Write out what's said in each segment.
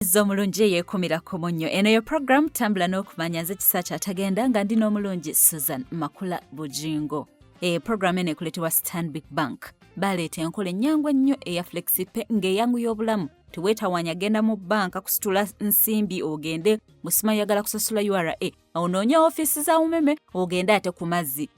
Zomulungi yeekumira ku munnyo. Eno yo program Tambula n'okumanya nze kisa kyatagenda nga ndi n'omulungi Susan Makula Bujjingo. Program eno ekuleetebwa Stanbic Bank. Baleeta enkola ennyangu ennyo eya FlexiPay ng'eyanguya obulamu. Teweetawanya genda mu banka kusitula nsimbi ogende musima yagala kusasula URA. Onoonye ofiisi za umeme ogende ate ku mazzi.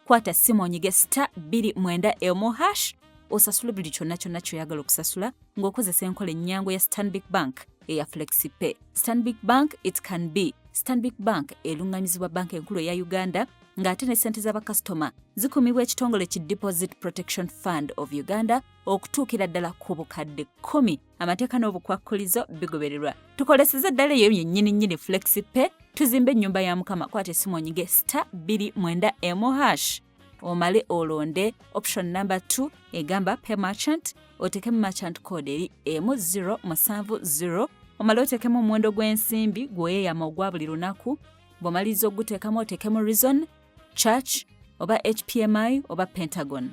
Kwata simu onyige *291# osasule buli kyonna ky'oyagala okusasula ng'okozesa enkola ennyangu ya Stanbic Bank eya FlexiPay. Stanbic Bank it can be. Stanbic Bank elungamizibwa banka enkulu eya Uganda ng'ate ne ssente z'abakasitoma zikumibwa ekitongole ki Deposit Protection Fund of Uganda okutuukira ddala ku bukadde 10. Amateeka n'obukwakkulizo bigobererwa. Tukoleseza ddala eyo yennyini FlexiPay tuzimbe ennyumba ya Mukama. Kwata essimu onyige *291# omale olonde option number 2 egamba pay merchant, otekemu merchant code eri M070, omale otekemu omuwendo gw'ensimbi gweyeeyama ogwa buli lunaku. Bw'omaliriza oguteekamu otekemu reason, church oba HPMI oba Pentagon.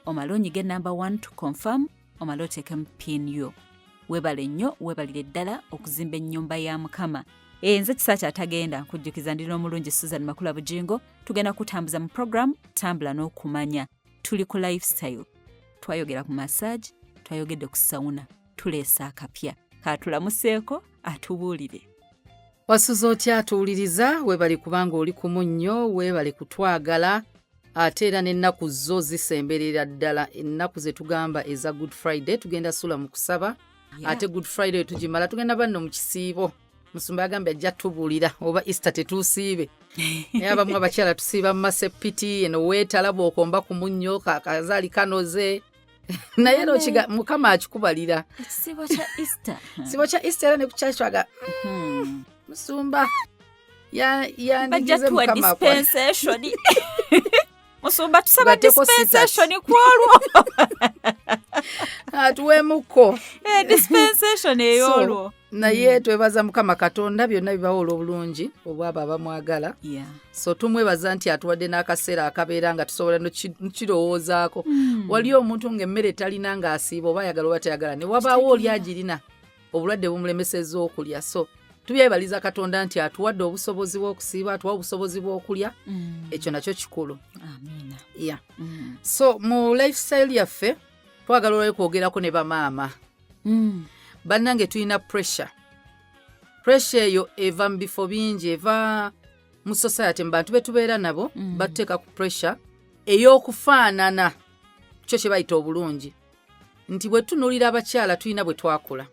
Omale onyige number 1 to confirm, omale otekemu pin yo. Weebale nnyo, weebalire ddala okuzimba ennyumba ya Mukama. Nze kisa kyatagenda nkujjukiza ndi n'omulungi Susan Makula Bujjingo. Tugenda kutambuza mu program Tambula n'okumanya. Tuli ku lifestyle. Twayogera ku massage, twayogedde ku sauna. Tuleesa akapya. Katulamuseeko atubuulire. Wasuza otya atuwuliriza, weebale kubanga oli ku munnyo, weebale kutwagala, ate era n'ennaku zo zisemberera ddala. Ennaku ze tugamba eza Good Friday, tugenda sula mu kusaba. Ate Good Friday tugimala tugenda banno mu kisiibo. Musumba yagambye ajja tubuulira oba Easter tetuusiibe. Naye abamu abakyala tusiiba mu masepiti, eno weetalaba okomba ku munnyo kazaali kanoze. Naye Mukama akikubalira. Ekisiibo kya Easter. Ekisiibo kya Easter era ne ku church waga. Musumba yandigize Mukama kwa. Dispensation. Musumba tusaba dispensation kwolwo. Atuwemuko. Dispensation eyolwo. Naye twebaza Mukama Katonda byonna bibawola obulungi obwaba abamwagala. So tumwebaza nti atuwadde n'akaseera akabeera nga tusobola nokirowoozaako. Waliyo omuntu ng'emmere talina ng'asiiba oba ayagala oba tayagala ne wabaawo oli agirina obulwadde bumulemesezza okulya. So tubyebaliza Katonda nti atuwadde obusobozi bw'okusiiba, atuwa obusobozi bw'okulya. Ekyo nakyo kikulu. Amiina. So mu lifestyle yaffe twagala okwogerako ne bamaama. Bannange tulina pressure. Pressure eyo eva mu bifo bingi, eva mu society mu bantu betubeera nabo, batuteeka ku pressure ey'okufaanana. Kyo kye bayita obulungi. Nti bwe tunuulira abakyala tulina bwe twakula.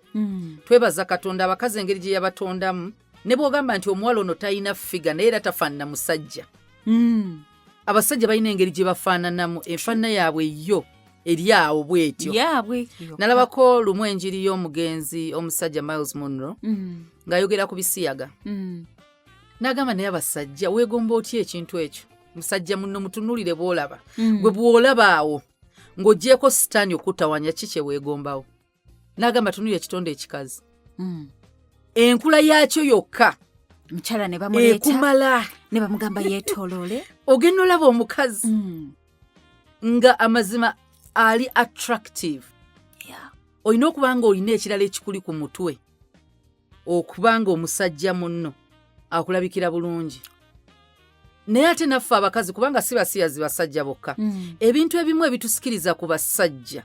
Twebaza Katonda abakazi engeri gye yabatondamu, ne bw'ogamba nti omuwala ono talina ffiga naye era tafaanana musajja. Abasajja balina engeri gye bafaananamu, enfaanana yaabwe yo eri awo bwetyo. Nalabako lumu enjiri y'omugenzi omusajja Miles Monroe ng'ayogera ku bisiyaga. N'agamba naye abasajja weegomba otya ekintu ekyo? Musajja munno mutunuulire bw'olaba. Gwe bw'olaba awo ng'oggyeko sitaani okutawanya ki kye weegombawo. N'agamba tunuulire ekitonde ekikazi. Enkula yaakyo yokka mukyala ne bamuleeta ekumala ne bamugamba yeetooloole. Ogenda olaba omukazi nga amazima ali attractive. Olina okuba nga olina ekirala ekikuli ku mutwe okuba nga omusajja munno akulabikira bulungi. Naye ate naffe abakazi kubanga si basiyazi basajja bokka, ebintu ebimu ebitusikiriza ku basajja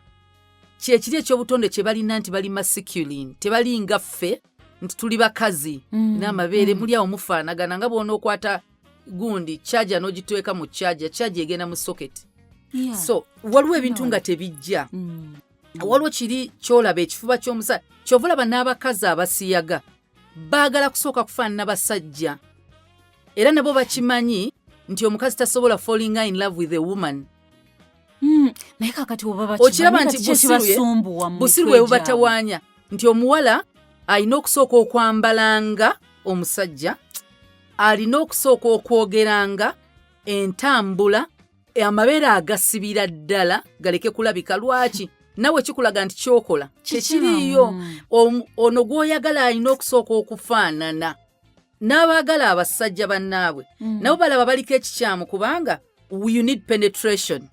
kyekiri ekyobutonde kye balina nti bali masculine, tebali nga ffe nti tuli bakazi n'amabeere muli awo mufaanagana nga bw'ona okwata gundi charger n'ogiteeka mu charger egenda mu socket. So waliwo ebintu nga tebijja. Waliwo kiri kyolaba ekifuba ky'omusajja kyova olaba n'abakazi abasiyaga baagala kusooka kufaanana basajja, era nabo bakimanyi nti omukazi tasobola falling in love with a woman. Naye kakati oba okiraba nti busiru bwe bubatawaanya nti omuwala alina okusooka okwambalanga omusajja, alina okusooka okwogeranga entambula, amabeere agasibira ddala galeke kulabika. Lwaki? Nawe kikulaga nti kyokola kyekiriyo. Ono gw'oyagala alina okusooka okufaanana. N'abaagala abasajja bannaabwe nabo balaba baliko ekikyamu kubanga you need penetration.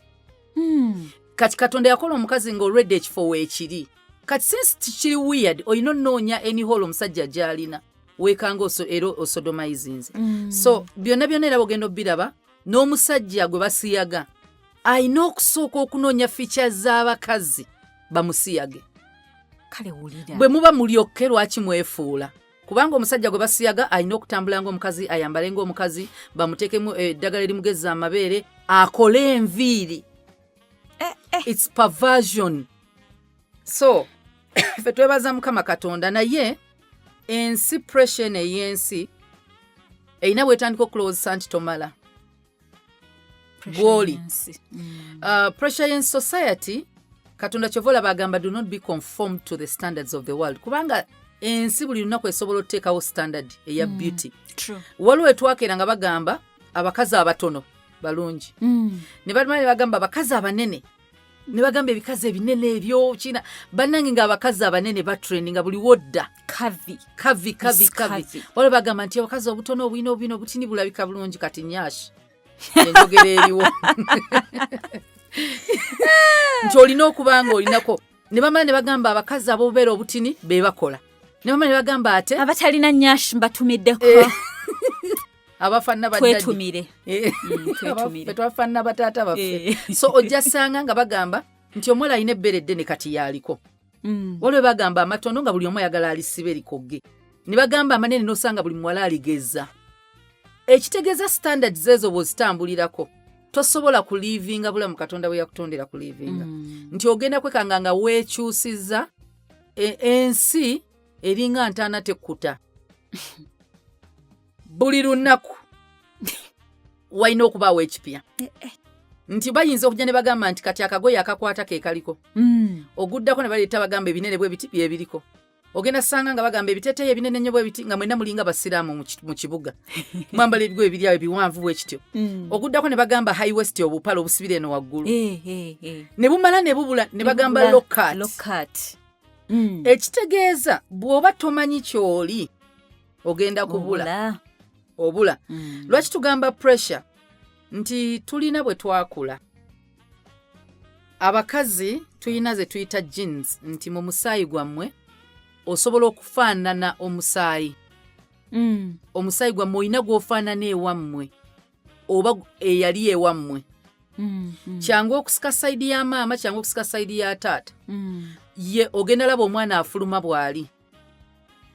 Kati Katonda yakola omukazi ng'olwedde ekifo weekiri. kati since tikiri weird olina onnoonya eniholo omusajja gy'alina weekanga era osodomizinze so byonna era bogenda obbiraba n'omusajja gwe basiyaga ayina okusooka okunoonya features z'abakazi bamusiyage kale wulira bwe muba mulyokke lwaki mwefuula kubanga omusajja gwe basiyaga ayina okutambula ng'omukazi ayambale ng'omukazi bamuteekemu eddagala erimugeza amabeere akole enviiri it's perversion so ffe twebaza mukama katonda naye ensi pressure ey'ensi erina bwetandika okulowozesa nti tomala bwoli pressure in society katonda kyova olaba agamba do not be conformed to the standards of the world kubanga ensi buli lunaku esobola okuteekawo standard eya beauty waliwo etwakeera nga bagamba abakazi abatono balungi ne balima ne bagamba abakazi abanene ne bagamba ebikazi ebinene ebyo kina bannange ng'abakazi abanene batraininga buli wodda kavi waliwo bagamba nti abakazi obutono obwina obutini bulabika bulungi kati nyashi enjogera eriwo nti olina okuba nga olinako ne bamala ne bagamba abakazi abobeera obutini be bakola ne bamala ne bagamba ate abatalina nyashi mbatumiddeko abafaanana twetumire twafaanana bataata baffe so ojja ssanga nga bagamba nti omuwala alina ebbere eddene kati yaaliko waliwo bagamba amatono nga buli omu ayagala alisiba erikogge ne bagamba amanene n'osanga buli muwala aligeza ekitegeeza standards ezo bw'ozitambulirako tosobola kuliivinga bulamu katonda bwe yakutondera kuliivinga nti ogenda kwekanga nga weekyusiza ensi eringa ntaana tekkuta buli lunaku walina okubaawo ekipya nti bayinza okujja ne bagamba nti kati akagoye akakwata ke kaliko oguddako ne baleeta bagamba ebinene bwe biti bye biriko ogenda ssanga nga bagamba ebiteeteeyo ebinene nnyo bwe biti nga mwenna mulinga basiraamu mu kibuga mwambala ebigoye biri awo ebiwanvu bwe kityo oguddako ne bagamba high west obupala obusibira eno waggulu ne bumala ne bubula ne bagamba lokat ekitegeeza bw'oba tomanyi ky'oli ogenda kubula obula lwaki tugamba pressure nti tulina bwe twakula abakazi tuyina ze tuyita genes nti mu musaayi gwammwe osobola okufaanana omusaayi omusaayi gwammwe olina gw'ofaanana ewammwe oba eyali ewammwe kyangu okusika sayidi ya maama kyangu okusika sayidi ya taata ye ogenda laba omwana afuluma bw'ali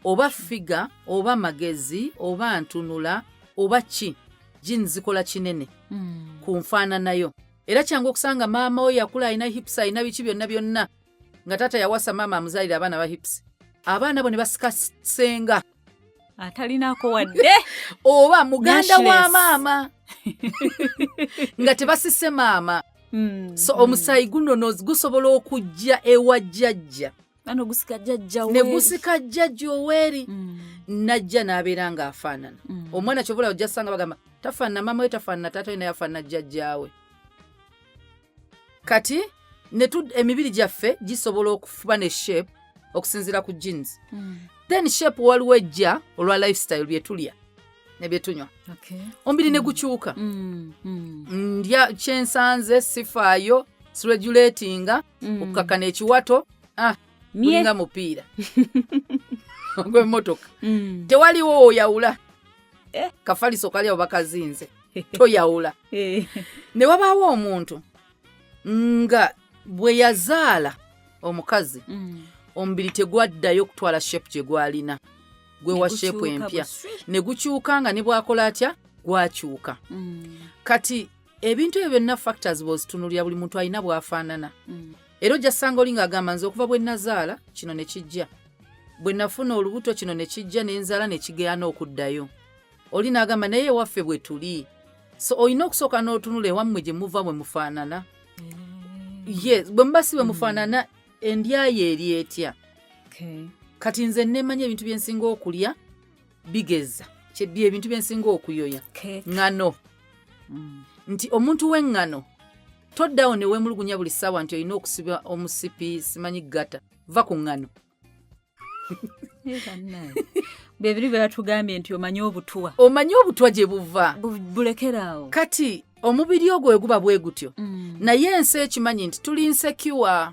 oba figa oba magezi oba ntunula oba ki jini zikola kinene ku nfaananayo era kyangu okusanga maama we yakula alina hips alina biki byonna byonna nga taata yawasa maama amuzaalira abaana ba hips abaana bo ne basika senga atalinako wadde oba muganda wa maama nga tebasise maama so omusaayi guno gusobola okujja ewa jjajja ne gusika jjajja oweeri najja n'abeera ng'afaanana omwana kyobola ojja ssanga bagamba tafaanana maama we tafaanana taata we naye afaanana jjajjaawe kati emibiri gyaffe gisobola okufuba ne shape okusinziira ku jeans then shape waliwo ejja olwa lifestyle bye tulya ne bye tunywa omubiri ne gukyuka ndya kyensanze sifaayo siregulatinga okukakana ekiwato mulinga mupiira ogw'emmotoka tewaliwo oyawula kafaliso kali abo bakazinze toyawula ne wabaawo omuntu nga bwe yazaala omukazi omubiri tegwaddayo okutwala shepu gye gwalina gwewa shepu empya ne gukyuka nga ne bwakola atya gwakyuka kati ebintu ebyo byonna factors bw'ozitunulira buli muntu alina bw'afaanana era ojja ssanga oli ng'agamba nze okuva bwe nazaala kino ne kijja bwe nafuna olubuto kino ne kijja ne nzaala ne kigeana okuddayo oli n'agamba naye ewaffe bwe tuli so olina okusooka n'otunula ewammwe gye muva bwe mufaanana yes bwe muba si bwe mufaanana endyayo eri etya kati nze neemanya ebintu bye nsinga okulya bigeza kyebyo ebintu bye nsinga okuyoya ŋŋano nti omuntu w'eŋŋano toddawo ne weemulugunya buli ssaawa nti olina okusiba omusipi simanyi gata va ku ŋŋano bebiri bye batugambye nti omanye obutwa gye buva bulekeraawo kati omubiri ogwo we guba bwe gutyo naye ensi ekimanyi nti tuli insecure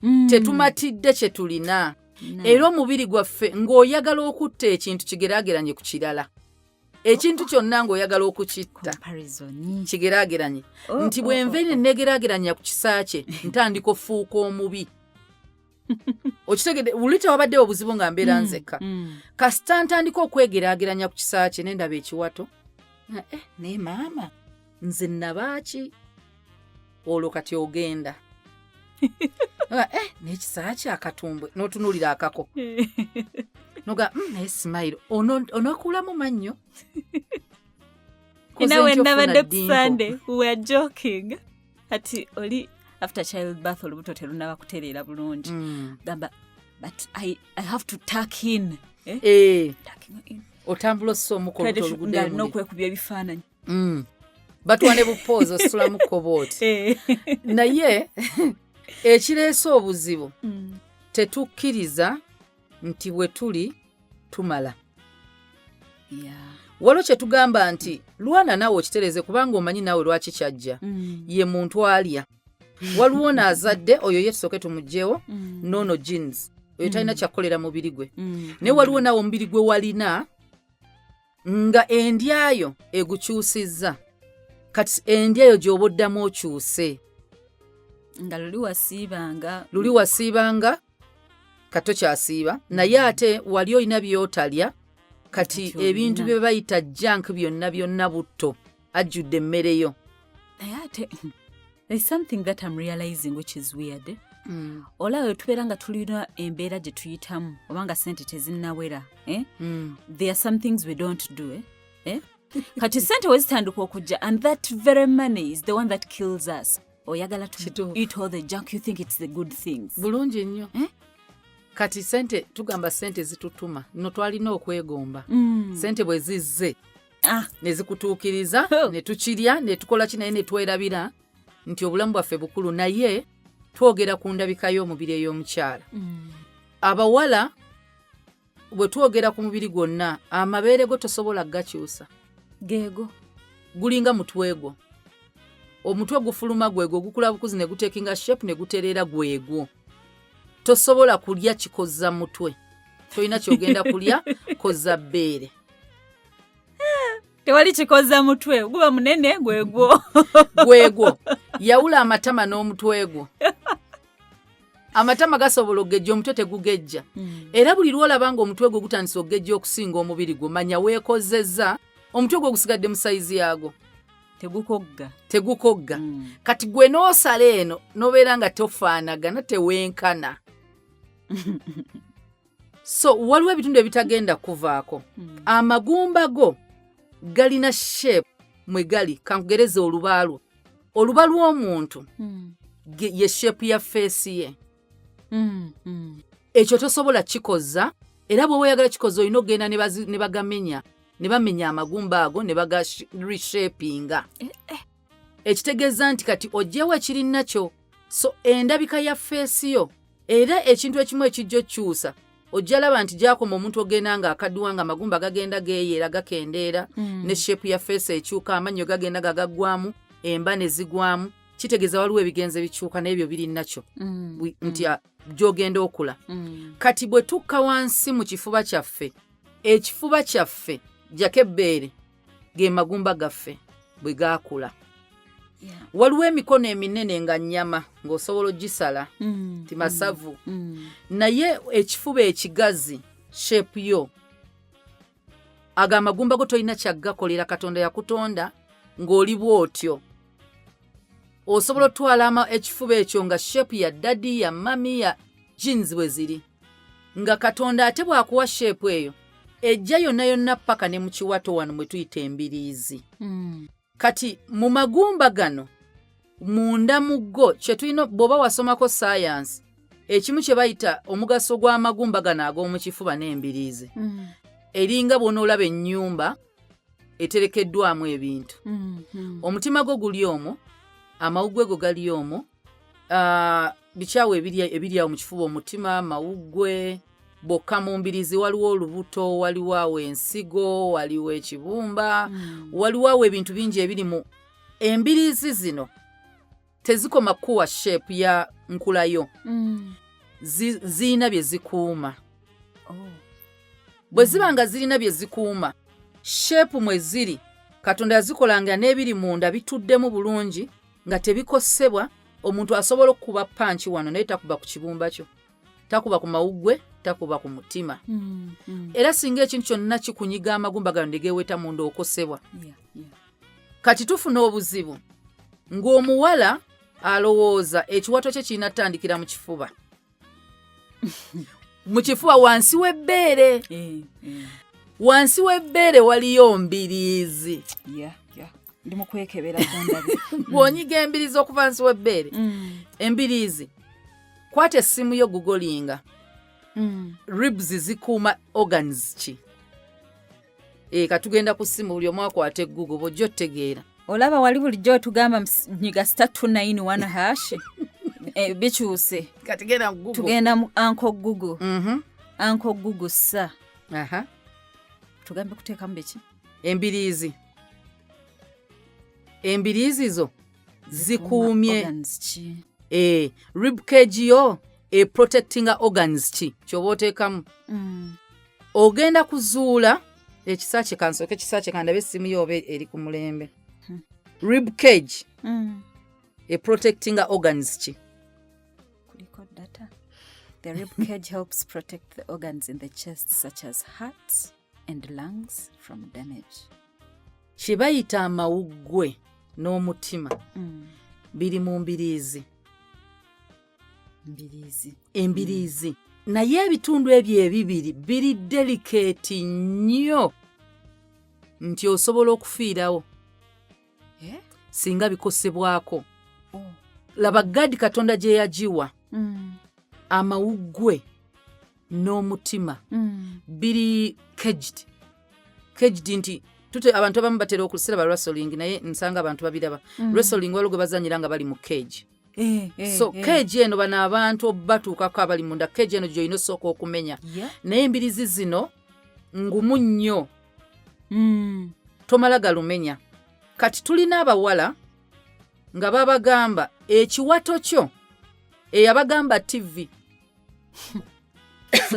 tetumatidde kye tulina era omubiri gwaffe ng'oyagala okutta ekintu kigeraageranye ku kirala ekintu kyonna ng'oyagala okukitta kigeraageranye nti bwenva negeraageranya ku kisaakye ntandika ofuuka omubi okitegedde ulita wabaddewo obuzibu nga mbeera nzekka kasita ntandika okwegeraageranya ku kisaakye nendaba ekiwato naye maama nze nabaaki olwo kati ogenda n'ekisaakye akatumbwe n'otunuulira akako noga naye simayiro onokuulamu mannyo when nabadde ku Sunday we were joking ati oli after childbirth olubuto terunaba kutereera bulungi gamba but I have to tuck in tucking in otambula ossa omuko olubuto olugudde n'okwekubya ebifaananyi batwane bupoozi osulamu kobooti naye ekireese obuzibu tetukkiriza nti bwe tuli tumala waliwo kye tugamba nti lwana naawe okitereze kubanga omanyi naawe lwaki kyajja ye muntu alya waliwo naazadde oyo ye tusooke tumugjewo noono jeans oyo talina kyakukolera mubiri gwe naye waliwo naawe omubiri gwe walina nga endyayo egukyusizza kati endyayo gy'oba oddamu okyuse nga luli wasiibanga kato kyasiiba naye ate wali olina byotalya kati ebintu bye bayita junk byonna butto ajjudde emmereyo naye ate there's something that I'm realizing which is weird olaba tubeera nga tulina embeera gye tuyitamu obanga sente tezinnawera there are some things we don't do kati sente wezitandika okujja and that very money is the one that kills us oyagala to eat all the junk you think it's the good things bulungi nnyo kati sente tugamba sente zitutuma no twalina okwegomba sente bwe zizze ne zikutuukiriza ne tukirya ne tukola kinaye ne twerabira nti obulamu bwaffe bukulu naye twogera ku ndabika y'omubiri ey'omukyala abawala bwe twogera ku mubiri gwonna amabeere go tosobola gakyusa geego gulinga mutwego omutwe gufuluma gwego gukula bukuzi ne gutekinga shape ne gutereera gwego tosobola kulya kikoza mutwe toyina kyogenda kulya koza bbeere tewali kikoza mutwe guba munene gwego yawula amatama n'omutwego amatama gasobola okugejja omutwe tegugejja era buli lwolabanga omutwe gwo gutandisa okugejja okusinga omubiri gwo manya weekozezza omutwe gwo gusigadde mu sayizi yago tegukogga kati gwe n'osala eno n'obeera nga tofaanagana tewenkana so waliwo ebitundu ebitagenda kuvaako amagumba go galina shape mwe gali kankugereza oluba lw'omuntu ye shape ya feesi ye ekyo tosobola kikoza era bw'oba oyagala kikoza olina okgenda ne bagamenya ne bamenya amagumba ago ne bagareshapinga ekitegeeza nti kati ojjewo ekiri nakyo so endabika ya feesi yo era ekintu ekimu ekijja okyusa ojja laba nti gyakoma omuntu ogenda nga akadduwa nga amagumba gagenda geeyeera gakendeera ne shepu ya feesi ekyuka amannyo gagenda gagaggwamu emba ne zigwamu kitegeeza waliwo ebigenze bikyuka n'ebyo biri nakyo nti gy'ogenda okula kati bwe tukka wansi mu kifuba kyaffe ekifuba kyaffe jjako ebbeere ge magumba gaffe bwe gaakula waliwo emikono eminene nga nnyama ng'osobola ogisala ti masavu naye ekifuba ekigazi shepu yo ago amagumba go tolina kyaggakolera katonda yakutonda ng'oli bw'otyo osobola otwala ekifuba ekyo nga shepu ya dadi ya mami ya jeans bwe ziri nga katonda ate bw'akuwa shepu eyo ejja yonna paka ne mu kiwato wano mwe tuyita embiriizi kati mu magumba gano munda mu go kye tulina bw'oba wasomako sayansi ekimu kye bayita omugaso gw'amagumba gano ag'omu kifuba n'embiriizi eringa bw'onoolaba ennyumba eterekeddwamu ebintu omutima gwo guli omwo amawuggwe go gali omwo bikyawo ebiri awo mu kifuba omutima amawuggwe bokka mu mbiriizi waliwo olubuto waliwo awo ensigo waliwo ekibumba waliwo awo ebintu bingi ebiri mu embiriizi zino tezikoma kuwa shape ya nkulayo. Zirina bye zikuuma. Bwe ziba nga zirina bye zikuuma, shape mwe ziri Katonda yazikolanga n'ebiri munda bituddemu bulungi nga tebikosebwa, omuntu asobola okukuba panchi wano naye takuba ku kibumba kyo, takuba ku mawuggwe, takuba ku mutima. Era singa ekintu kyonna kikunyiga amagumba gano ndegeeweta munda okosebwa. Kati tufuna obuzibu ng'omuwala alowooza ekiwato kye kirina ttandikira mu kifuba. Mu kifuba wansi w'ebbeere. Wansi w'ebbeere waliyo mbiriizi. Ndi mu kwekebera kundabe. Bw'onyiga embiriizi okuva wansi w'ebbeere. Embiriizi. Kwata essimu yo gugolinga. Ribs zikuuma organs ki? Katugenda ku ssimu buli omu akwata Google bw'ojja otegeera. Olaba wali bulijjo otugamba nyiga *291#. Bikyuse. Kati genda mu Google. Tugenda mu Uncle Google. Uncle Google sa. Tugambe kuteekamu biki? Embiriizi. Embiriizi zo zikuumye. Rib cage yo protecting organs ki? Ky'oba oteekamu. Ogenda kuzuula ekisakye kansooke ekisakye kandabe essimu yo oba eri ku mulembe. Rib cage protecting organs ki? Data. The rib cage helps protect the organs in the chest such as hearts and lungs from damage. Kye bayita amawuggwe n'omutima biri mu mbiriizi. Embiriizi. Naye ebitundu ebyo ebibiri biri delicate nnyo nti osobola okufiirawo singa bikosebwako. Laba Gadi Katonda gye yagiwa. Amawuggwe n'omutima biri caged nti abantu abamu batera okusera ba wrestling naye nsanga abantu babiraba. Wrestling waliwo gwe bazanyira nga bali mu cage. So cage eno bano abantu batuukako abali munda. Cage eno gy'olina osooka okumenya. Naye embiriizi zino ngumu nnyo. Tomala galumenya. Kati tulina abawala nga babagamba ekiwato kyo eyabagamba TV.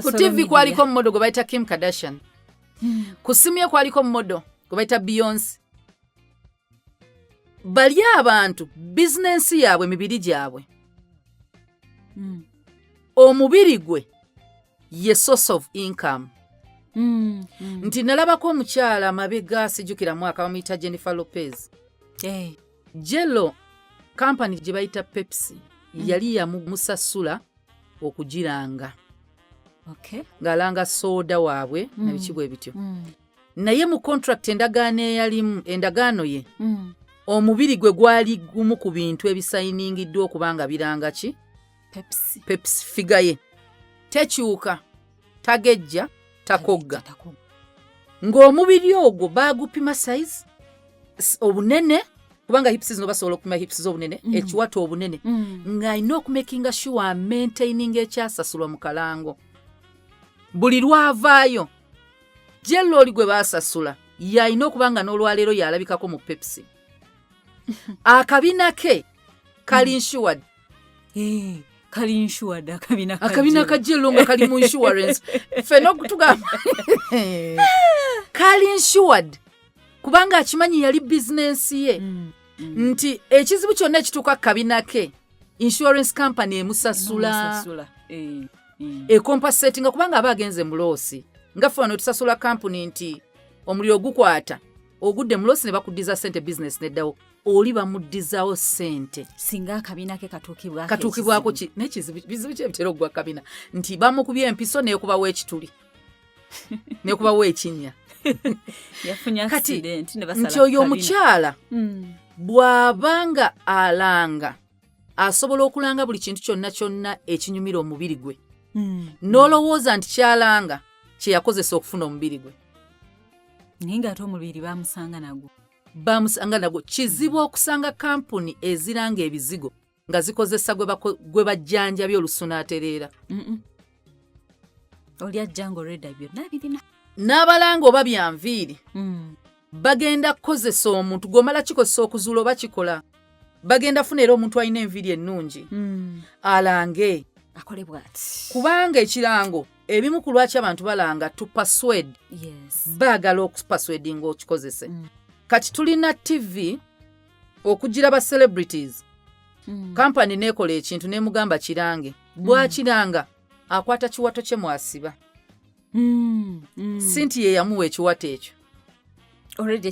Ku TV kwaliko mmodo gwe bayita Kim Kardashian. Ku simu ye kwaliko mmodo gwe bayita Beyonce. Bali abantu bizinensi yaabwe mibiri gyabwe. Omubiri gwe ye source of income. Nti nalabako omukyala amabega sijjukira mwaka bamuyita Jennifer Lopez. Jello company gye bayita Pepsi yali yamusasula okugiranga. Ng'alanga soda waabwe na biki bwe bityo. Naye mu contract endagaano ye omubiri gwe gwali gumu ku bintu ebisayiningiddwa okubanga biranga ki? Pepsi figa ye tekyuka, tagejja, takogga. Ng'omubiri ogwo baagupima size obunene kubanga hips zino basobola okupima hips z'obunene, ekiwato obunene, ng'alina okumakinga sure maintaining ekyasasulwa mu kalango. Buli lwavaayo Jello oli gwe baasasula yalina okubanga n'olwaleero yalabikako mu Pepsi. Akabina ke kali insured. Kali insured akabina ka Jello nga kali mu insurance. Ffe n'okutugamba kali insured kubanga akimanyi yali bizinensi ye. Nti ekizibu kyonna ekituuka kabina ke insurance company emusasula. Compensating kubanga aba agenze muloosi. Nga ffe wano tusasula company nti omuliro gukwata ogudde muloosi ne bakuddiza sente business neddawo. Oli bamuddizaawo sente. Singa akabina ke katuukibwako ki? N'ekizibu kye bitera ogwa kabina. Nti bamukubye empiso neekubawo ekituli. Neekubawo ekinnya. Yafunye accident ne basala. Nti oyo omukyala bw'abanga alanga asobola okulanga buli kintu kyonna ekinyumira omubiri gwe. N'olowooza nti kyalanga kye yakozesa okufuna omubiri gwe. Naye ng'ate omubiri baamusanga nagwo. Kizibu okusanga kampuni eziranga ebizigo nga zikozesa gwe bajjanjabya olusunaatereera. Oli ajjango redda byonna birina. N'abalanga oba byanviiri bagenda kukozesa omuntu gw'omala kikozesa okuzuula oba kikola. bagenda funa era omuntu alina enviiri ennungi alange akole bw'ati kubanga ekirango ebimu ku lwaki abantu balanga to persuade baagala okupaswedi ng'okikozese kati tulina TV okugira ba celebrities kampani neekola ekintu nemugamba kirange bwakiranga akwata kiwato kye mwasiba Sinti ye yamuwa ekiwato ekyo already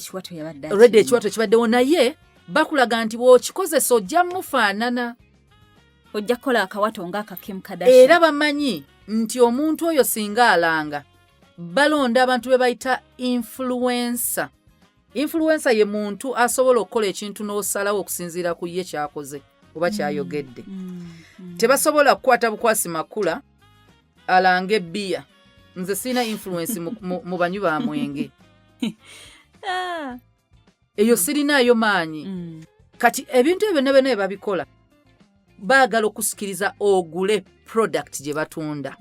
ekiwato kibaddewo naye bakulaga nti bw'okikozesa ojja mufaanana ojja kukola akawato ng'aka Kim Kardashian era bamanyi nti omuntu oyo singa alanga balonda abantu be bayita influencer ye muntu asobola okukola ekintu n'osalawo okusinziira ku ye kyakoze oba kyayogedde tebasobola kukwata bukwasi Makula alanga ebbiya nze sina influence mu banywi ba mwenge eyo sirinayo maanyi kati ebintu ebyo ne bene babikola baagala okusikiriza ogule product gye batunda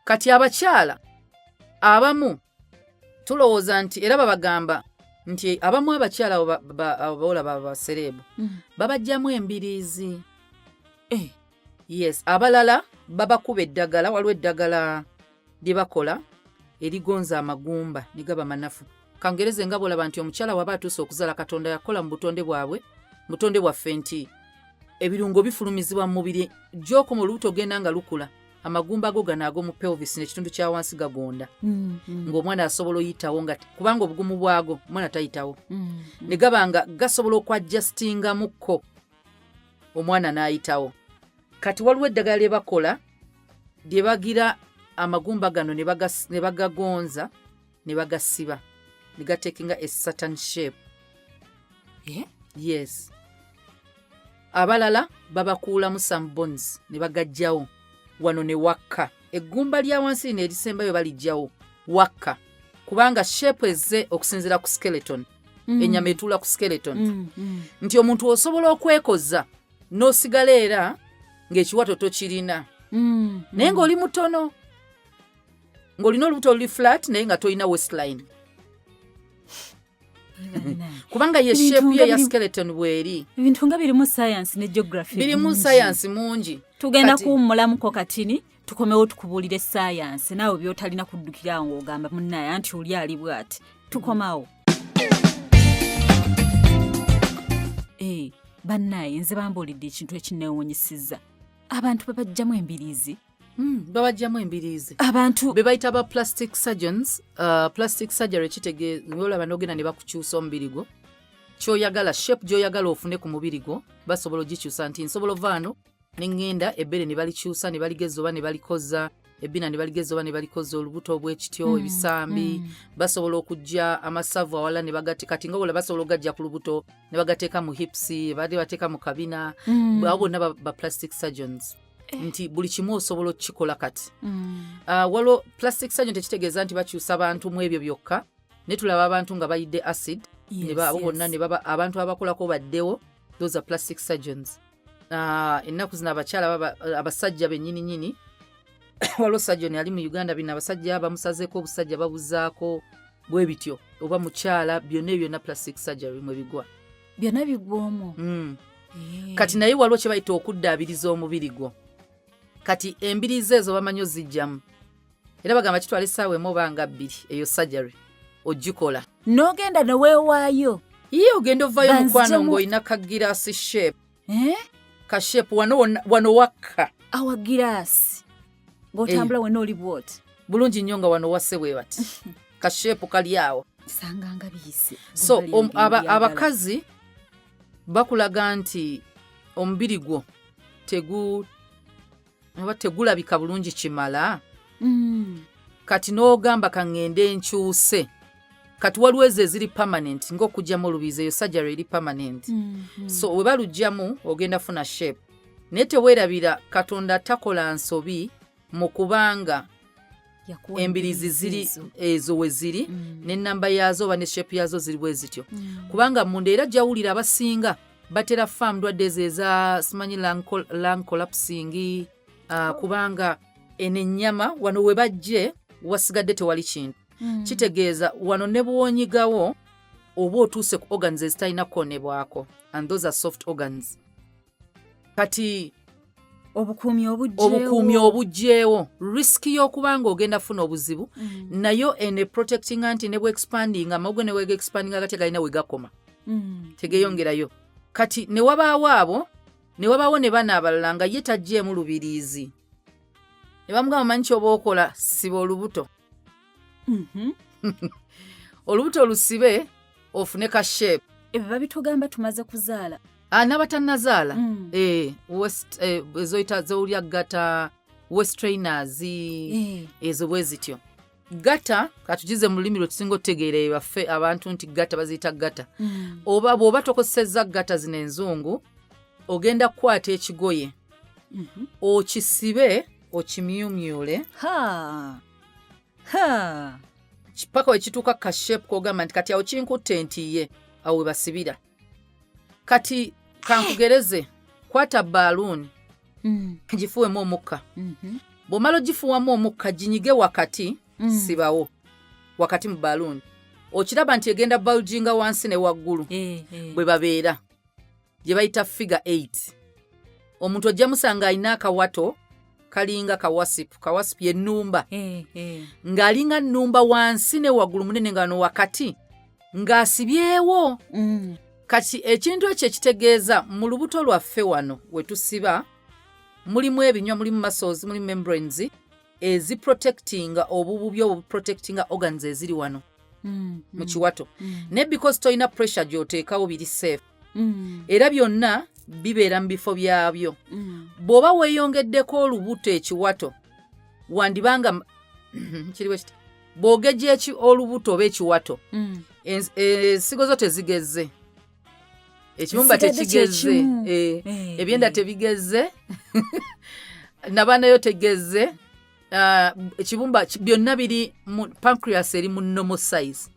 kati abakyala abamu tulowooza nti era babagamba nti abamu abakyala abawala basereebu babajjamu embiriizi yes abalala babakuba eddagala waliwo eddagala lye bakola erigonza amagumba ne gaba manafu kangereze nga bolaba nti omukyala waba atuuse okuzaala Katonda yakola mu butonde bwaffe nti ebirungo bifulumizibwa mu mubiri gy'oko mu lubuto ogenda nga lukula amagumba go gano ag'omu pelvis n'ekitundu kya wansi gagonda ng'omwana asobola oyitawo nga kubanga obugumu bwago omwana tayitawo ne gaba nga gasobola okwadjustingamukko omwana n'ayitawo kati waliwo eddagala lye bakola lye bagira amagumba gano ne bagagonza ne bagasiba ne gateekinga a certain shape yes abalala babakuulamu some bones ne bagajjawo wano ne wakka eggumba lya wansi ne erisembayo balijjawo wakka kubanga shape ezze okusinziira ku skeleton ennyama etuula ku skeleton nti omuntu osobola okwekoza n'osigala era ng'ekiwato tokirina naye ng'oli mutono ng'olina olubuto oluli flat naye nga tolina waistline kubanga ye shape ye ya skeleton bweri ebintu nga birimu science ne geography birimu science mungi tugenda kuwummulamuko katini tukomewo tukubuulire science naawe byotalina kuddukira ng'ogamba munnaye anti oli ali bw'ati tukomawo bannaye nze bambuulidde ekintu ekinneewuunyisizza abantu babajjamu embiriizi babajjamu embiriizi abantu be bayita ba plastic surgeons plastic surgery kitegeeza olaba n'ogenda ne bakukyusa omubiri gwo kyoyagala shape gy'oyagala ofune ku mubiri gwo basobola ogikyusa nti nsobola ovaano ne ŋŋenda ebbere ne balikyusa ne baligeza oba ne balikoza ebbina ne baligeza oba ne balikoza olubuto obw'ekityo ebisambi basobola okujja amasavu awala ne kati nga wala basobola okugajja ku lubuto ne bagateeka mu hips badde bateeka mu kabina abo bonna ba plastic surgeons nti buli kimu osobola okukikola kati waliwo plastic surgeon tekitegeeza nti bakyusa abantu mu ebyo byokka ne tulaba abantu nga bayidde acid abo bonna ne baba abantu abakolako baddewo those are plastic surgeons ennaku zino abakyala abasajja bennyini waliwo surgeon ali mu Uganda bino abasajja bamusazeeko obusajja babuzaako bwe bityo oba mukyala byonna byonna plastic surgery mwe bigwa byonna bigwamu kati naye waliwo kye bayita okuddaabiriza omubiri gwo kati embiriizi ezo bamanyi ozijjamu era bagamba kitwala essaawa emu oba nga bbiri eyo surgery ogikola n'ogenda ne weewaayo ye ogenda ovaayo mukwano ng'olina kagiraasi shape ka shape wano wakka awa giraasi ng'otambula wena oli bwoti bulungi nnyo nga wano wasse bwe bati ka shape kali awo sanganga biyise so abakazi bakulaga nti omubiri gwo tegulabika bulungi kimala kati n'ogamba kaŋŋende nkyuse kati waliwo ezo eziri permanent ng'okugyamu olubizi eyo surgery eri permanent so we balugyamu ogenda funa shape naye teweerabira Katonda takola nsobi mu kubanga embiriizi ziri ezo we ziri n'ennamba yaazo oba ne shape yaazo ziri bwe zityo kubanga munda era gyawulira abasinga batera fa ndwadde ezo eza simanyi lung collapsing kubanga eno ennyama wano we bajje wasigadde tewali kintu kitegeeza wano ne buwonyigawo oba otuuse ku organs ezitalina kukonebwako, and those are soft organs. Kati obukuumi obugyeewo risiki y'okubanga ogenda funa obuzibu nayo ene protecting anti ne bwe-expanding amawuggwe ne wega-expanding agati galina we gakoma tegeyongerayo. Kati ne wabaawo ne bana abalala nga ye tajjeemu lubiriizi ne bamugamba manyi kyoba okola siba olubuto olubuto lusibe ofune ka shape. Ebyo babitugamba tumaze kuzaala n'abatannazaala ezoyita zowulya gata west trainers ezo bwe zityo. Gata katugize mu lulimi lwe tusinga otegeera baffe abantu nti gata baziyita gata. Oba bw'oba tokosezza gata zino enzungu ogenda kukwata ekigoye okisibe okimyumyule paka wekituuka kashepu kogamba nti kati awo kinkutte ntiye awo we basibira. Kati kankugereze kwata baaluuni gifuwemu omukka bw'omala ogifuwamu omukka ginyige wakati sibawo wakati mu baaluuni okiraba nti egenda bulginga wansi ne waggulu bwe babeera gye bayita figure 8. Omuntu ojja musanga alina akawato kalinga kawasipu y'ennumba ng'alinga nnumba wansi ne waggulu munene nga no wakati ng'asibyewo. Kati ekintu ekyo ekitegeeza mu lubuto lwaffe wano we tusiba mulimu ebinywa, mulimu muscles, mulimu membranes eziprotectinga obububi obuprotectinga organs eziri wano mu kiwato ne because toyina pressure gy'oteekawo biri safe era byonna bibeera mu bifo byabyo. Bw'oba weeyongeddeko olubuto ekiwato wandibanga kiriwe kiti bw'ogejja olubuto oba ekiwato ensigo zo tezigezze ekibumba tekigezze ebyenda tebigezze nabanayo tegezze ekibumba byonna biri pancreas eri mu normal size.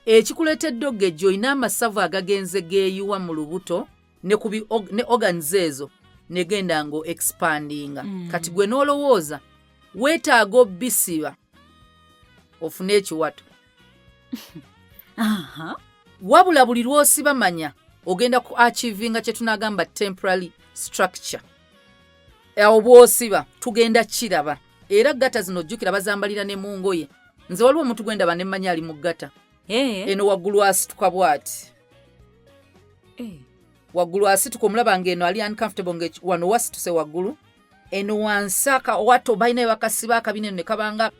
Ekikuleetedde ogejja olina amasavu agagenze geeyiwa mu lubuto ne organs ezo negenda ngo expandinga. Kati gwe n'olowooza weetaaga obbisiba ofune ekiwato wabula buli lw'osiba manya ogenda ku achievinga kye tunagamba temporary structure. Awo bw'osiba tugenda kiraba era gata zino jjukira bazambalira ne mu ngoye. Nze waliwo omuntu gwendaba ne mmanya ali mu gata eno waggulu asituka bw'ati waggulu asituka omulaba ng'eno ali uncomfortable wano wasituse waggulu eno wansi akawato balina bakasiba akabina ne kabanga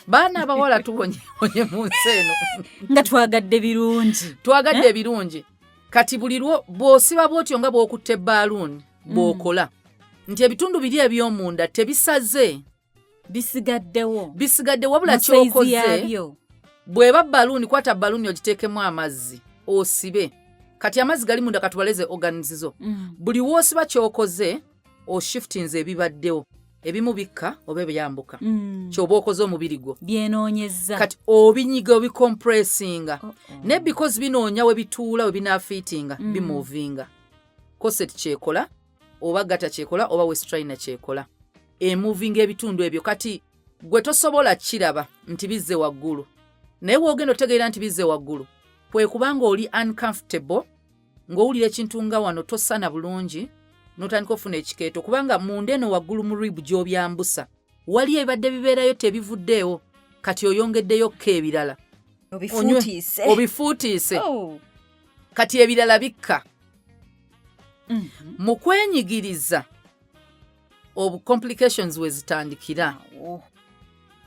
baana abawala tubonye mu nsi eno nga twagadde ebirungi. Kati buli bw'osiba bw'otyo nga bw'okutte ebaaluuni bw'okola nti ebitundu biri eby'omunda tebisaze bisigaddewo wabula kyokoze bw'eba baaluuni kwata baaluuni ogiteekemu amazzi osibe. Kati amazzi gali munda katubaleze organs zo buli w'osiba kyokoze oshiftinze ebibaddewo ebimu bikka oba ebyambuka kyoba okoze omubiri gwo byenoonyezza. Kati obinyiga obicompressinga ne because binoonya we bituula we binaafiitinga bimuvinga. Corset kyekola oba gata kyekola oba westrainer kyekola emuvinga ebitundu ebyo. Kati gwe tosobola kiraba nti bizze waggulu naye woogenda otegeera nti bizze waggulu kwe kubanga oli uncomfortable ng'owulira ekintu nga wano tosana bulungi n'otandika ofuna ekikeeto kubanga munda eno waggulu mu rib gy'obyambusa wali ebibadde bibeerayo tebivuddeewo. Kati oyongeddeyokko ebirala obifuutiise kati ebirala bikka. Mu kwenyigiriza complications we zitandikira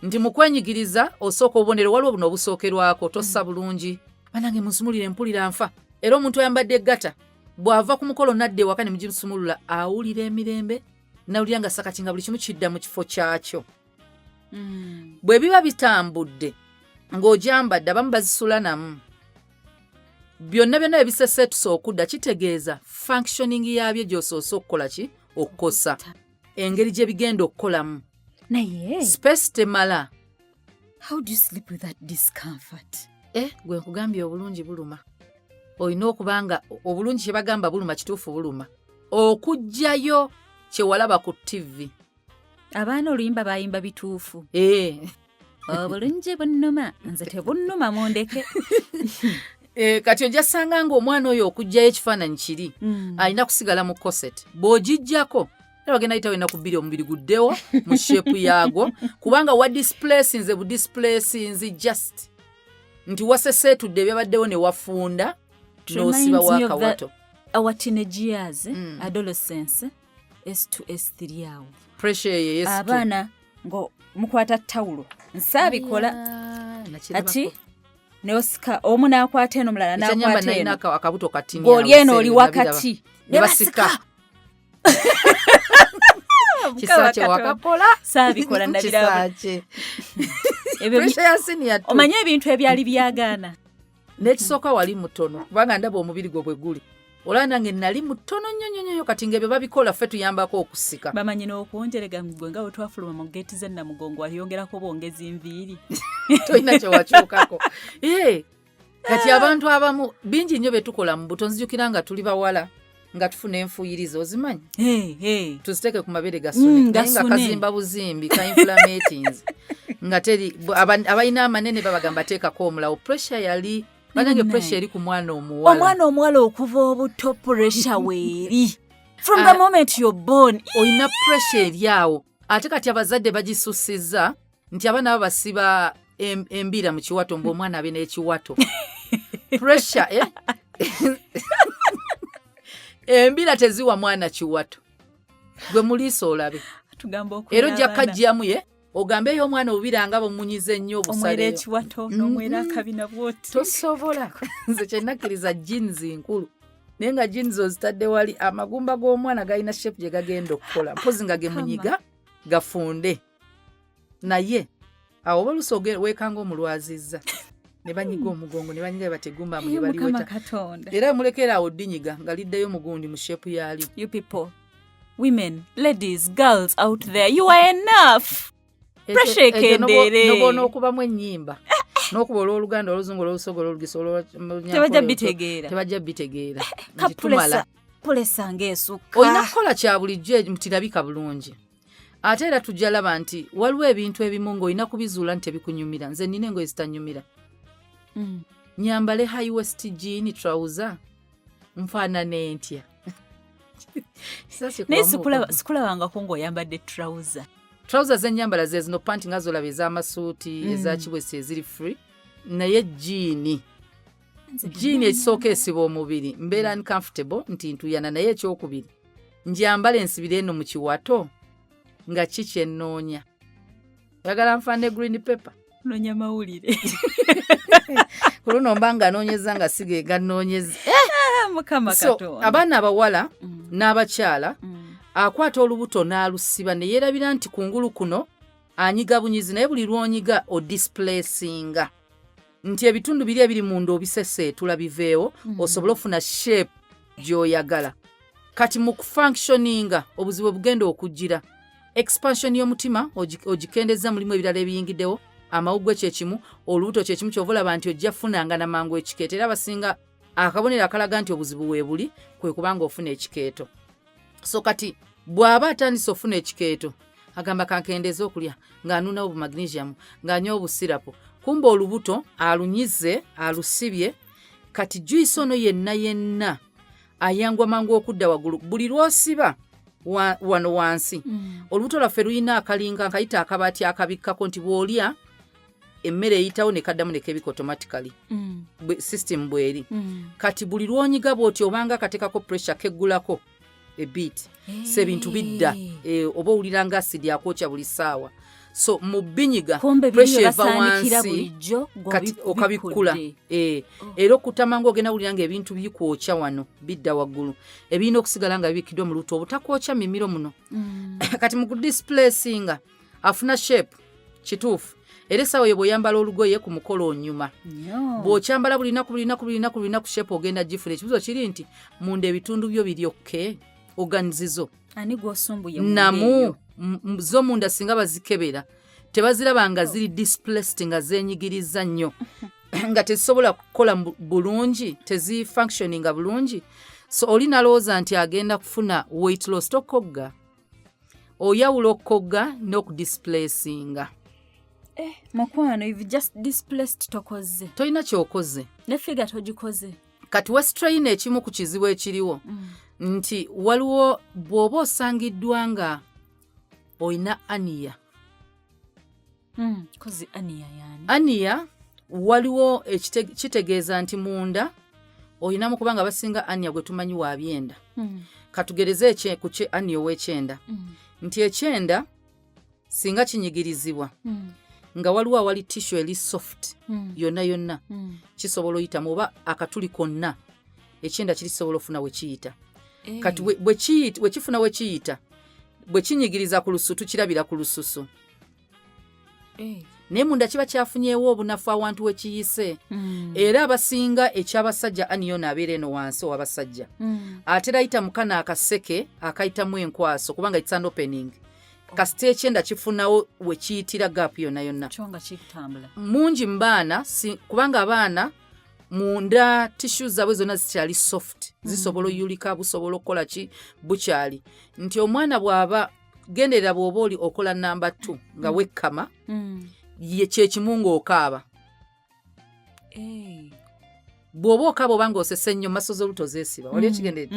nti mu kwenyigiriza osooka obubonero waliwo buno obusookerwako tossa bulungi banange munsumulire mpulira nfa. Era omuntu ayambadde eggata bw'ava ku mukolo nadde ewaka ne mugimusumulula awulira emirembe nawulira nga sakati nga buli kimu kidda mu kifo kyakyo. Bwe biba bitambudde ng'ogyambadde abamu bazisula namu byonna ebiseseetusa okudda kitegeeza functioning yaabyo gy'osoose okukola ki okukosa engeri gye bigenda okukolamu naye space temala. How do you sleep with that discomfort? Gwe nkugambye obulungi buluma. Olina okubanga obulungi kye bagamba buluma kituufu buluma okuggyayo kye walaba ku TV. Abaana oluyimba bayimba bituufu. Obulungi bunnuma nze tebunnuma mundeke. kati ojja sanga ng'omwana oyo okugjayo ekifaananyi kiri alina kusigala mu koset bw'ogijjako era bagenda yitawo ennaku bbiri omubiri guddewo mu sheepu yaagwo kubanga wadisplacinze budisplacinze just nti waseseetudde ebyabaddewo ne wafunda n'osiba waakawato. Our teenage years, adolescence, S2, S3 awo. Pressure ye S2. Abaana ngo mukwata tawulo. Nsaabikola. Ati neosika omu n'akwata eno mulala n'akwata eno. Akabuto katini. Goli eno oli wakati. Ne basika. Kisache wakakola. Saabikola ndabirawo. Kisache. Pressure ya senior. Omanye ebintu ebyali byagaana. N'ekisooka wali mutono kubanga ndaba omubiri gwo bwe guli. Olaba nange nali mutono nnyo kati ng'ebyo babikola ffe tuyambako okusika. Bamanyi n'okwongerega mu ggwe nga bwe twafuluma mu geeti ze Namugongo waliyongerako bongezi nviiri. Tolina kye wakyukako. Kati abantu abamu bingi nnyo be tukola mu buto nzijukira nga tuli bawala nga tufuna enfuuyiriza ozimanyi. Tuziteeke ku mabere ga sune naye nga kazimba buzimbi ka inflammatings nga teri abalina amanene babagamba teekako omulawo. Pressure yali banange pressure eri ku mwana omuwala. Omwana omuwala okuva obuto pressure weeri. From the moment you're born. Oyina pressure eri awo. Ate kati abazadde bagisussizza nti abaana abo basiba embira mu kiwato ng'omwana abe n'ekiwato. Pressure embira teziwa mwana kiwato. Gwe muliisa olabe. Era ojja kajjamu ogambe y'omwana obubira nga bomunyize nnyo obusale. Omwera ekiwato n'omwera akabina bwoti. Tosobola. Nze kye nakkiriza jeans nkulu. Naye nga jeans ozitadde wali amagumba g'omwana galina shape gye gagenda okukola. Mpozi nga ge munyiga gafunde. Naye awo oluusi weekanga omulwazizza. Ne banyiga omugongo ne banyiga bategumba mu ne baliweta. Era mulekera awo ddinyiga nga liddeyo mugundi mu shape yali. You people, women, ladies, girls out there, you are enough. Pressure ekendere. Nobona okubamu ennyimba. N'okuba olw'Oluganda, Oluzungu, Olw'Olusoga, Olw'Olugisa, tebajja bitegeera. Kapulesa ng'esukka. Olina kukola kya bulijjo mutirabika bulungi. Ate era tujja laba nti waliwo ebintu ebimu ng'olina kubizuula nti tebikunyumira. Nze nnina engoye zitanyumira. Nyambale high waist jean trouser nfaanane ntya. Naye sikulabangako ng'oyambadde trouser. Trouser z'ennyambala ze zino panti nga zolaba ez'amasuuti eza kibwesi eziri free naye jean ekisooka esiba omubiri mbeera uncomfortable nti ntuyana naye ekyokubiri njambala ensibire eno mu kiwato nga kiki ennoonya oyagala nfaane green paper noonya mawulire ku luno mba nga noonyeza nga sigeega nnoonyeza Mukama Katonda. Abaana abawala n'abakyala akwata olubuto n'alusiba ne yeerabira nti kungulu kuno anyiga bunyizi naye buli lwonyiga odisplacinga nti ebitundu biri ebiri munda obiseseetula biveewo osobole okufuna shape gy'oyagala. Kati mu kufunctioninga obuzibu bugenda okujjira. Expansion y'omutima ogikendeza mulimu ebirala ebiyingiddewo amawuggwe kye kimu olubuto kye kimu ky'ova olaba nti ojja funanga namangu ekikeeto era abasinga akabonero akalaga nti obuzibu weebuli kwe kubanga ofuna ekikeeto. So kati bw'aba atandise ofuna ekikeeto agamba kankendeza okulya ng'anuunawo bumagnesium ng'anywa obusirapu kumba olubuto alunyize alusibye kati juice ono yenna ayangwa mangu okudda waggulu buli lwosiba wano wansi olubuto lwaffe luyina akalinga nkayita akabaati akabikkako nti bw'olya emmere eyitawo ne kaddamu ne kebika automatically system bw'eri kati buli lwonyiga bw'oti obanga akateekako pressure keggulako ebit se bintu bidda oba owulira nga asidi akwokya buli ssaawa so mu binyiga pressure eva wansi kati okabikkula era okutama ng'ogenda wulira nga ebintu bikwokya wano bidda waggulu ebirina okusigala nga bibikiddwa mu lubuto obutakwokya mimiro muno kati mu kudisplacinga afuna shape kituufu era essaawa yo bw'oyambala olugoye ku mukolo onyuma bw'okyambala bulinaku shape ogenda gifuna ekibuzo kiri nti munda ebitundu byo biryokke oganizizo ani gw'osumbuye namu zo munda singa bazikebera tebaziraba nga ziri displaced nga zeenyigiriza nnyo nga tezisobola kukola bulungi tezifunctioninga bulungi so oli nalowooza nti agenda kufuna weight loss tokogga oyawula okogga n'okudisplacinga Mukwano, you've just displaced tokoze. Toyina kyokoze. Ne figure togikoze. Kati West-Train ekimu ku kizibu ekiriwo nti waliwo bw'oba osangiddwa nga oyina aniya. Kozi aniya yani. Aniya waliwo kitegeeza nti munda oyinamu kubanga basinga aniya gwe tumanyi wa byenda. Katugereze ku aniya ow'ekyenda. Nti ekyenda singa kinyigirizibwa nga waliwo awali tissue eri soft yonna yonna kisobola oyitamu oba akatuli konna ekyenda kirisobola ofuna we kiyita. Kati bwe kifuna we kiyita bwe kinyigiriza ku lususu tukirabira ku lususu. Naye munda kiba kyafunyeewo obunafu awantu we kiyise. Era abasinga ekyabasajja aniyo naabeera eno wansi ow'abasajja. Ate ayita mukana akaseke akayitamu enkwaso kubanga it's an opening. Kasita ekyenda kifunawo we kiyitira gap yonna yonna. Kyonga kitambula. Mungi mbaana kubanga abaana munda tissue zaabwe zonna zikyali soft. Zisobola oyulika busobola okukola ki bukyali. Nti omwana bw'aba genderera bw'oba oli okola namba 2 nga wekkama ye kyekimu ng'okaaba. Bw'oba okaaba oba ng'osese nnyo maso z'oluto zeesiba. Wali ekigenderedde.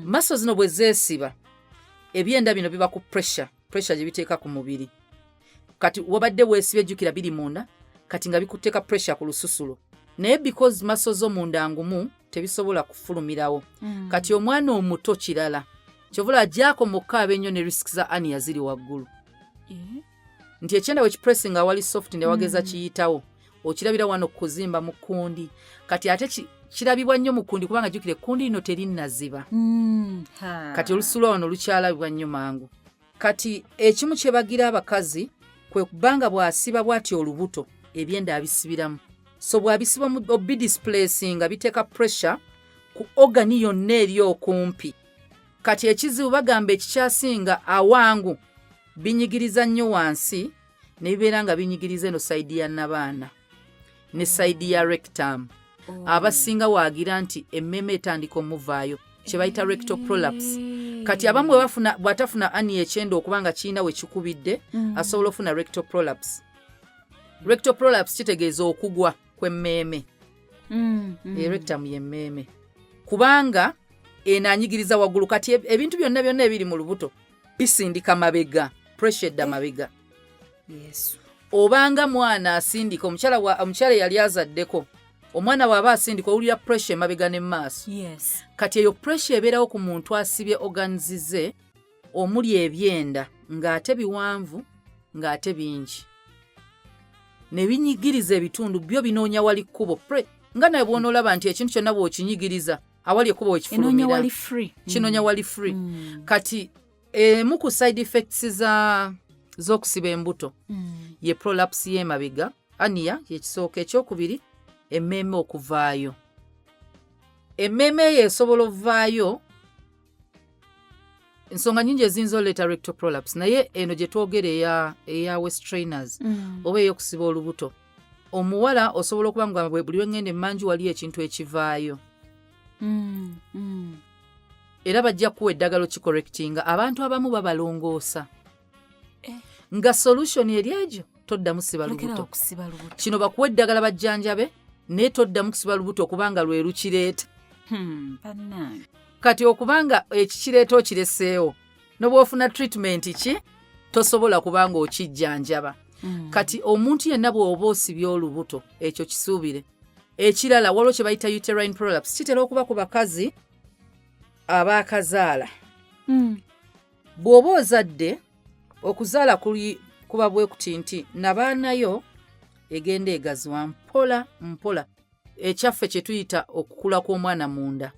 Maso zino bwe zeesiba ebyenda bino biba ku pressure gye biteeka ku mubiri. Kati wabadde weesibye jjukira biri munda kati nga bikuteeka pressure ku lususulo. Naye because maso zo munda ngumu tebisobola kufulumirawo. Kati omwana omuto kirala kyovula ajjaako mukaaba ennyo ne risk za aniya ziri waggulu. Nti ekyenda we kipressinga awali soft ne wageza kiyitawo okirabira wano kuzimba mu kkundi. Kati ate kirabibwa nnyo mu kkundi kubanga jjukira ekkundi lino terinnaziba. Kati olusulo wano lukyalabibwa nnyo mangu. Kati ekimu kye bagira abakazi kwe kubanga bw'asiba bw'ati olubuto ebyenda abisibiramu. So bw'abisiba mu obidisplacinga biteeka pressure ku ogani yonna eri okumpi. Kati ekizibu bagamba ekikyasinga awangu binyigiriza nnyo wansi ne bibeera nga binyigiriza eno sayidi ya nabaana ne sayidi ya rectum. Abasinga waagira nti emmeme etandika omuvaayo kye bayita rectal prolapse. Kati abamu bw'atafuna aniya ekyenda okubanga kirina we kikubidde asobola ofuna rectal prolapse. Rectal prolapse kitegeeza okugwa kw'emmeeme. Rectum y'emmeeme. Kubanga enanyigiriza waggulu. Kati ebintu byonna ebiri mu lubuto bisindika mabega, pressure edda mabega. Obanga mwana asindika omukyala yali azaddeko omwana bw'aba asindika owulira pressure mabega ne maaso. Kati eyo pressure ebeerawo ku muntu asibye organs ze omuli ebyenda ng'ate biwanvu ng'ate bingi. Ne binyigiriza ebitundu byo binoonya wali kkubo. Nga nawe bw'onoolaba nti ekintu kyonna bw'okinyigiriza awali ekkubo wekifulumira. Kinoonya wali free. Kati emu ku side effects z'okusiba embuto ye prolapse y'emabega, aniya yekisooka. Ekyokubiri emmeeme okuvaayo. Emmeeme eyo esobola ovaayo ensonga nnyingi eziyinza oleeta rectal prolapse, naye eno gye twogera eya West-Trainers oba ey'okusiba olubuto. Omuwala osobola okuba nga buli wengenda emmanju wali ekintu ekivaayo. Era bajja kuwa eddagala okikorectinga. Abantu abamu babalongoosa nga solution eri egyo toddamu siba lubuto. Kino bakuwa eddagala bajjanjabe naye toddamu kusiba lubuto okubanga lwe lukireeta. Kati okubanga ekikireeta okireseewo n'obwofuna treatment ki tosobola kubanga okijjanjaba. Kati omuntu yenna bw'oba osibye olubuto ekyo kisuubire. Ekirala waliwo kye bayita uterine prolapse kitera okuba ku bakazi abaakazaala. Bw'oba ozadde okuzaala kuba bwe kuti nti nabaanayo egenda egaziwa mpola mpola. Ekyaffe kye tuyita okukula kw'omwana munda.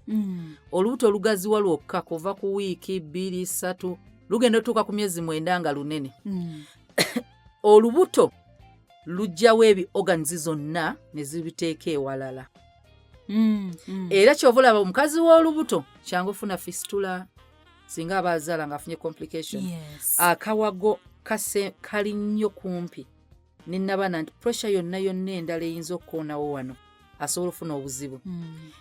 Olubuto olugaziwa lwokka kuva ku wiiki 2, 3 lugenda otuuka ku myezi 9 nga lunene. Olubuto lujjawo ebi organs zonna ne zibiteeka ewalala. Era kyova olaba omukazi w'olubuto kyangu ofuna fistula singa aba azaala ng'afunye complication. Akawago kali nnyo kumpi ne nabaana nti pressure yonna yonna endala eyinza okukoonawo wano asobola ofuna obuzibu.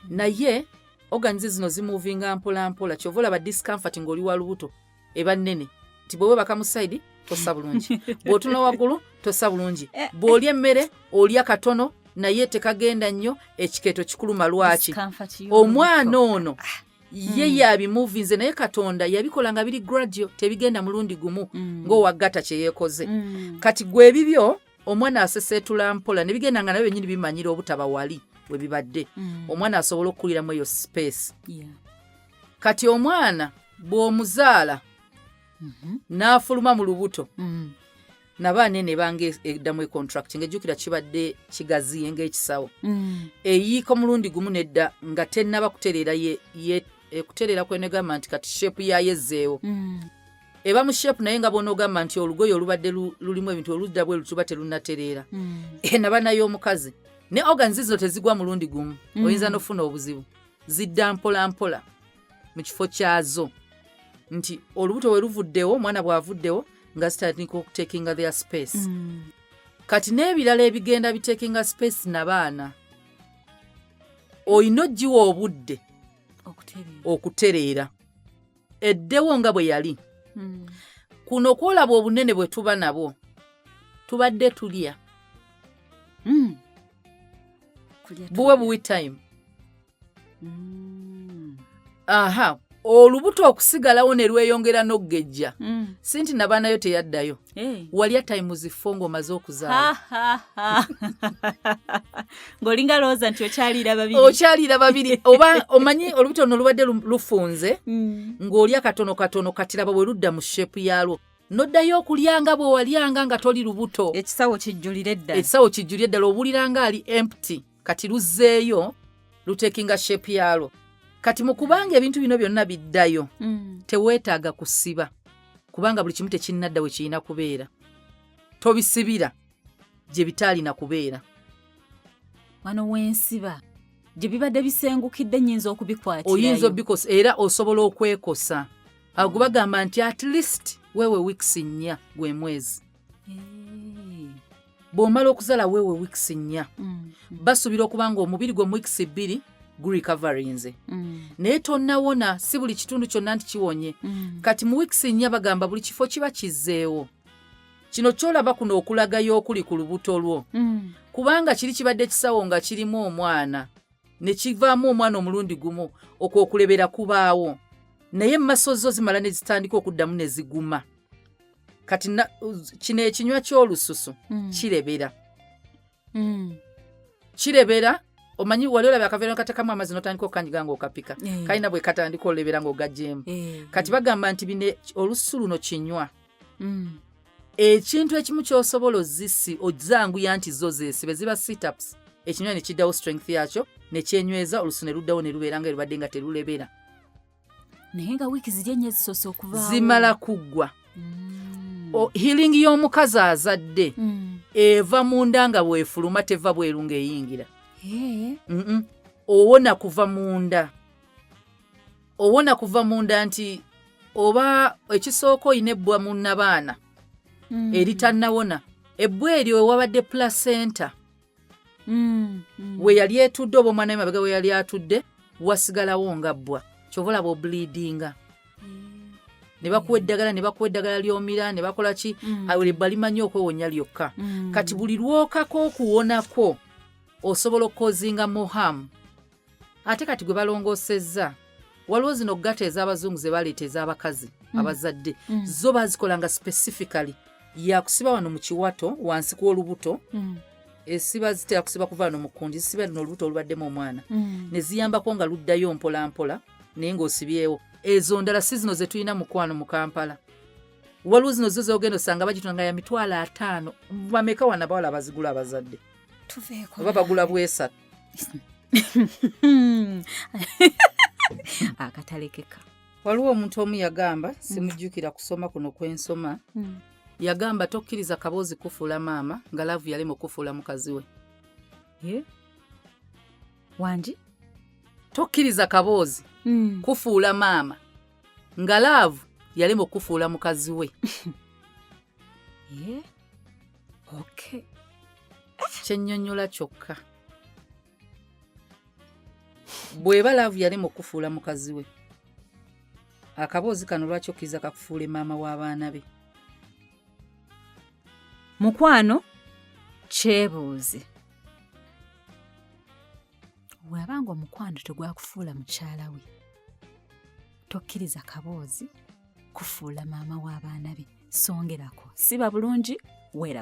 Naye organs zino zimuvinga mpola mpola. Kyova olaba discomfort ng'oli wa lubuto eba nnene nti bw'oba baka mu side tossa bulungi bw'otunula waggulu tossa bulungi bw'olya emmere olya katono naye tekagenda nnyo ekikeeto kikuluma lwaki omwana ono ye yabimuvinze naye Katonda yabikola nga biri gradual tebigenda mulundi gumu ng'owaggata kye yeekoze kati gwe ebibyo omwana aseseetula mpola ne bigenda nga nabyo bennyini bimanyira obutaba wali we bibadde omwana asobola okukuliramu eyo space kati omwana bw'omuzaala n'afuluma mu lubuto nabaana ne bange eddamu econtract ng'ejjukira kibadde kigaziye ng'ekisawo eyiika omulundi gumu nedda nga tennaba kutereera kutereera kwenegamba nti kati shepu yayezzeewo eba mu shepu naye nga bonoogamba nti olugoye olubadde lulimu ebintu oludda bwe lutuba terunnatereera naba naye omukazi ne organs zino tezigwa mulundi gumu oyinza n'ofuna obuzibu zidda mpola mpola mu kifo kyazo nti olubuto we luvuddewo omwana bw'avuddewo nga zitandika okutekinga their space kati n'ebirala ebigenda bitekinga space n'abaana oyina oggiwa obudde okutereera eddewo nga bwe yali kuno kwolaba obunene bwe tuba nabwo tubadde tulya buwe buwi time aha olubuto okusigalawo ne lweyongera n'oggejja si nti nabaanayo teyaddayo walya time zifo ng'omaze okuzaala ng'olinga lowooza nti okyaliira babiri oba omanyi olubuto luno lubadde lufunze ng'olya katono katono katiraba bwe ludda mu shepu yalwo noddayo okulyanga bwe walyanga nga toli lubuto ekisawo kijjulira eddala obulira nga ali empty kati luzzeeyo lutekinga shepu yalwo kati mu kubanga ebintu bino byonna biddayo teweetaaga kusiba kubanga buli kimu tekinnadda we kirina kubeera tobisibira gye bitaalina kubeera wano wensiba gye bibadde bisengukidde nnyinza okubikwatirayo oyinza obikosa era osobola okwekosa ago bagamba nti at least weewe weeks 4 gwe mwezi bw'omala okuzaala weewe weeks 4 basuubira okuba nga omubiri gwe mu weeks 2 gurecoverinze naye tonnawona si buli kitundu kyonna nti kiwonye kati mu weeks 4 bagamba buli kifo kiba kizzeewo kino kyolaba kuno okulagayo okuli ku lubuto lwo kubanga kiri kibadde kisawo nga kirimu omwana ne kivaamu omwana omulundi gumu okwokulebera kubaawo naye emaso zo zimala ne zitandika okuddamu ne ziguma kati kino ekinywa ky'olususu kirebera omanyi wali olabye akaveera katekamu amazzi n'otandika okukanyiga ng'okapika kalina bwe katandika olebera ng'ogaggyemu kati bagamba nti bino olususu luno kinywa ekintu ekimu ky'osobola ozanguya nti zo zeesibe ziba sit-ups ekinywa ne kiddawo strength yakyo ne kyenyweza olususu ne luddawo ne lubeera nga lubadde nga terulebera naye nga wiiki ziri ennya zisoose okuvaawo zimala kuggwa healing y'omukazi azadde eva munda nga bwefuluma teva bweru ng'eyingira owona kuva munda nti oba ekisooka oyina ebbwa mu nnabaana eritannawona ebbwa eryo wewabadde placenta we yali etudde oba omwana w'emabega we yali atudde wasigalawo nga bbwa kyova olaba obleedinga ne bakuwa eddagala ly'omira ne bakola ki ebbwa limanyi okwewonya lyokka kati buli lwokako okuwonako osobola okukozinga mohamu ate kati gwe balongoosezza waliwo zino gata ez'abazungu ze baleeta ez'abakazi abazadde zo bazikolanga specifically yakusiba wano mu kiwato wansi kw'olubuto esiba zitera kusiba kuva wano mu kkundi zisiba lino olubuto olubaddemu omwana ne ziyambako nga luddayo mpola mpola naye ng'osibyewo ezo ndala si zino ze tulina mukwano mu Kampala waliwo zino zo zogenda osanga bagitunda ya $5,000 bameka wana bawala bazigula abazadde oba bagula bwesatu akatalekeka waliwo omuntu omu yagamba simujjukira kusoma kuno kwensoma yagamba tokkiriza kaboozi kufuula maama nga laavu yalema okufuula mukazi we wangi tokkiriza kaboozi kufuula maama nga laavu yalema okufuula mukazi we okay kyennyonnyola kyokka bw'eba laavu yalema okufuula mukazi we akaboozi kano lwaki okkiriza kakufuule maama w'abaana be mukwano kyebuuze. Bw'abanga omukwano tegwakufuula mukyala we, tokkiriza kaboozi kufuula maama w'abaana be. Songerako, siba bulungi, weeraba.